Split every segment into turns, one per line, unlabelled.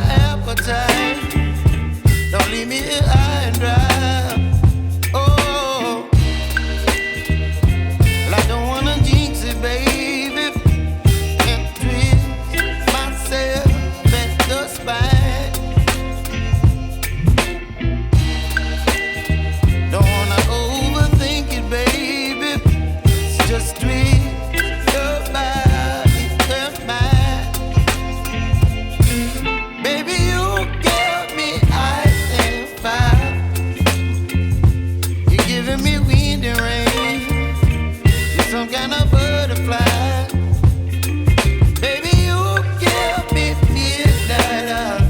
appetite. Don't leave me here high and dry. Oh, well, I don't wanna jinx it, baby, and twist myself at the spine. Don't wanna overthink it, baby. It's just twist your body and mine. Baby, you give me ice and fire. You're giving me wind and rain. You're some kind of butterfly. Baby, you give me midnight.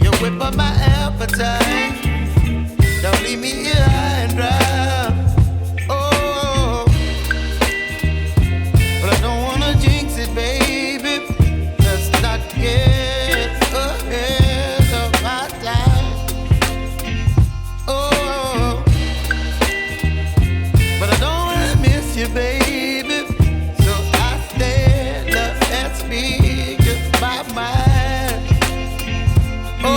You whip up my appetite. Don't leave me here high and dry. Oh, but I don't wanna jinx it, baby. Let's not get ahead of my time. Oh, but I don't wanna miss you, baby. So I stand up and speak my mind. Oh.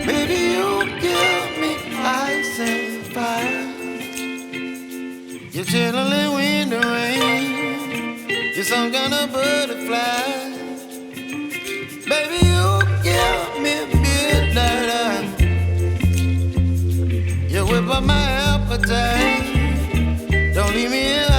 Baby, you give me ice and fire. You're chilling wind and rain. You're some kind of butterfly. Baby, you give me midnight. You whip up my appetite. Don't leave me here